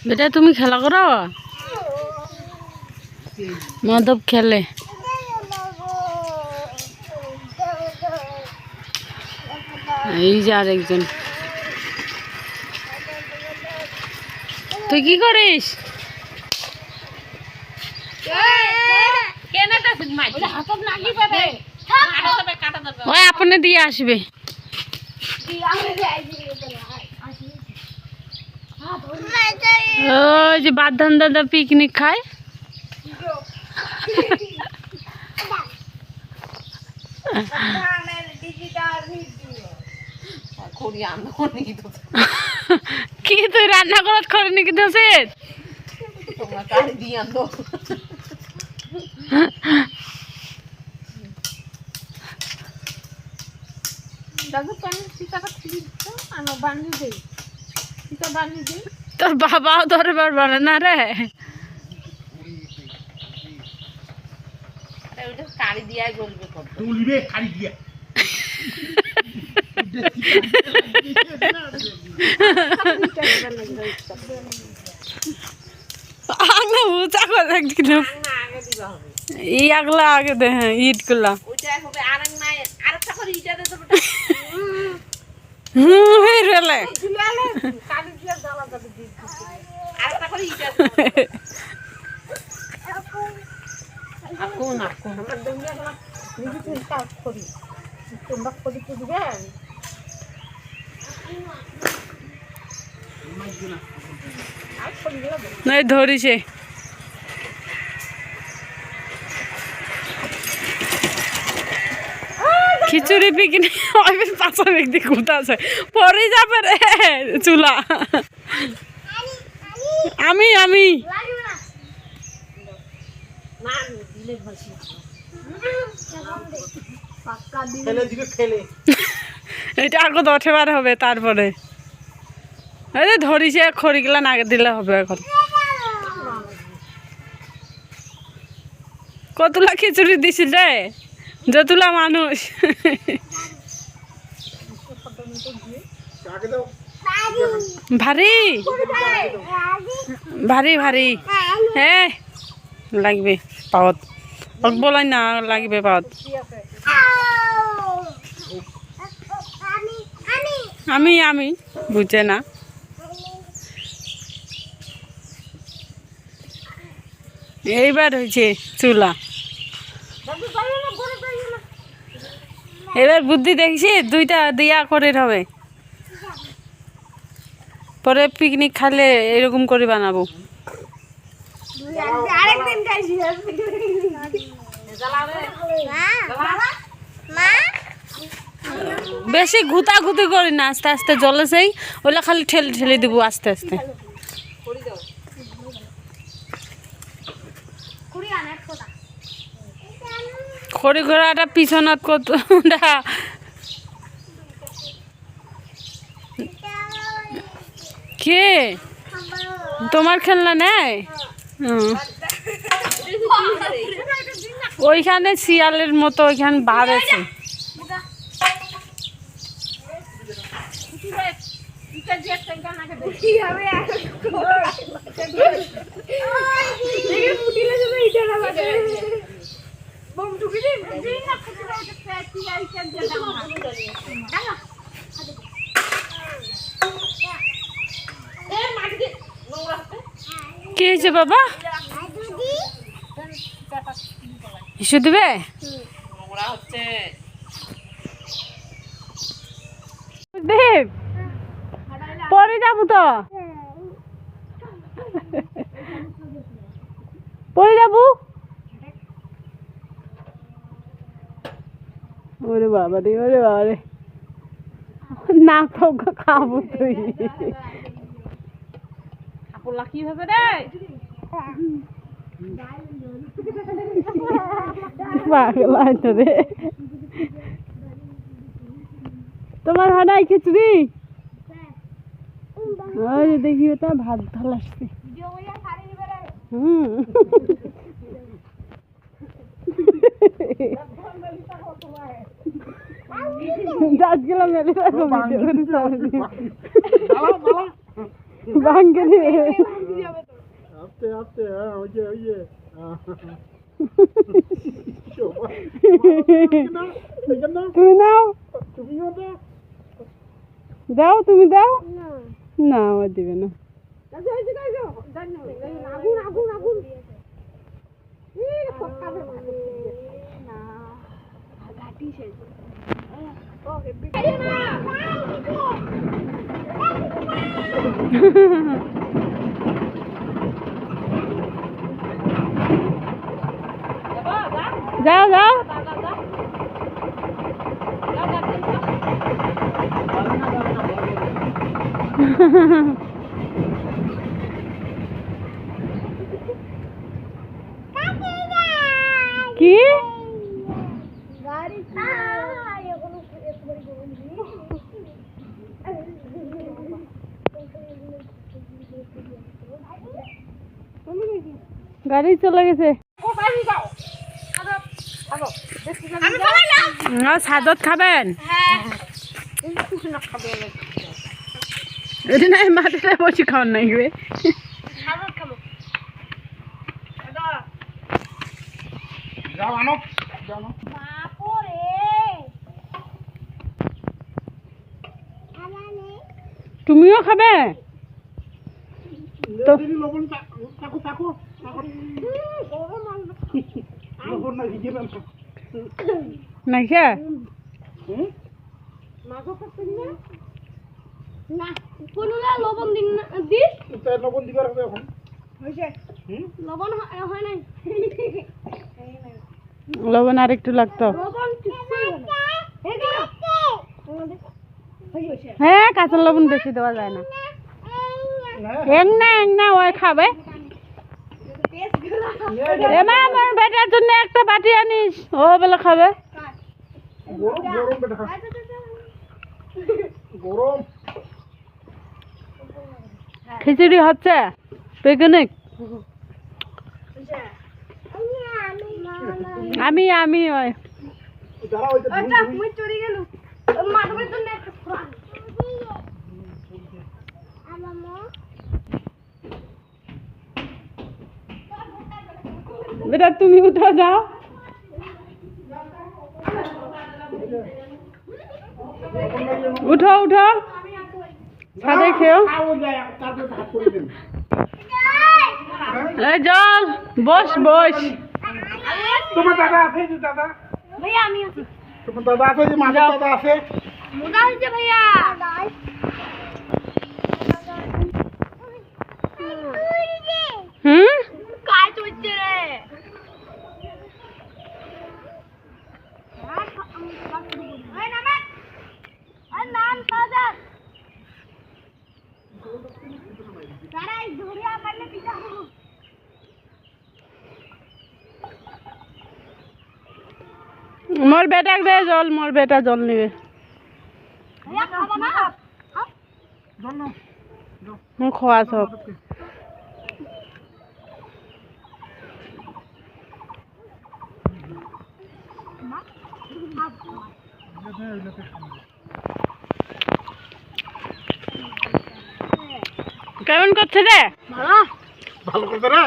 বেটা তুমি খেলা করো, মাধব খেলে। এই যে আরেকজন। তুই কি করিস? ওই আপনি দিয়ে আসবে। ওই যে বাদান দাদা পিকনিক খায়। কি তুই রান্না করাত করে নাকি দোষে? তোর বাবাও ধরে পারবে না রে। কারি দিয়া গলবে তুলবে কারি দিয়া। আগলা আগে দে, হ্যাঁ ইট গুলা নাই ধরিছে। খিচুড়ি পিকনিক পাঁচা ব্যক্তি কোথা আছে পরে যাবে রে চুলা। আমি আমি এটা আগে 10 বার হবে তারপরে। এই ধরিছে খড়িগুলা নাগে দিলে হবে। এখন কতলা খিচুড়ি দিছিল রে, যতলা মানুষ। ভারী ভারী ভারী। হ্যাঁ লাগবে পাওয়াত, বলাই না লাগবে পাওয়াত। আমি আমি বুঝে না। এইবার হয়েছে চুলা। এবার বুদ্ধি দেখছি, 2টা দিয়া করে হবে। পরে পিকনিক খালে এরকম করে বানাবো। বেশি ঘুতা ঘুতি করি না, আস্তে আস্তে জলে সেই ওগুলা খালি ঠেলে ঠেলে দিব আস্তে আস্তে। খড়ি ঘোড়াটা পিছনত কতটা কে তোমার খেলনা নেই? ওইখানে শিয়ালের মতো ওইখানে বার আছে। কি হয়েছে বাবা? ইস্যু দিবে? দেব পরে যাবো তো, পরে যাবো। ওরে বাবা রে, ওরে বাবা রে, না তো খাবো তুই। কি হবে রে রে, তোমার হানাই খিচুড়ি দেখি ওটা ভাত ঢাল আসছে। দাঁতগুলো মেলে রাখো, ভাঙ্গে দিবে। আস্তে আস্তে হ্যাঁ ওই যে তুমি নাও তুমিও তো দাও তুমি দাও না ও দিবে না যাও যাও কি গাড়ি চলে গেছে সাদত খাবেন এটা নাই মাটিতে বসে খাওয়ার নাই গে যাও আনো তুমিও খাবে তো লবণ চাকু চাকু লবণ না ভিজে ফেলছো নাই খা লবণ দিন দিস লবণ দিবার হবে এখন লবণ হয় নাই লবণ আর একটু লাগতো লবণ হ্যাঁ কাঁচা লবণ বেশি দেওয়া যায় না এক না ওই খাবে এমা আমার বেটার জন্য একটা বাটি আনিস ও বেলা খাবে গরম গরম বেটা গরম খিচুড়ি হচ্ছে পিকনিক আমি ওই যারা ওইটা চড়ে গেল মাধবের জন্য একটা বেটা তুমি উঠে যাও উঠো উঠো ছাদে খেও এই জল বস বস তোমার দাদা আছে যে দাদা ভাইয়া আমি আছি তোমার দাদা আছে যে মাঝে দাদা আছে মোটা হয়েছে ভাইয়া কাজ হচ্ছে রে নাম সাজাদ তারাই ধরিয়া পারলে পিতা হবো মোর বেটাক দে জল মোর বেটা জল নিবে ভাইয়া খাবো না খোয়া সব কেমন করছে রে ভালো করতে রে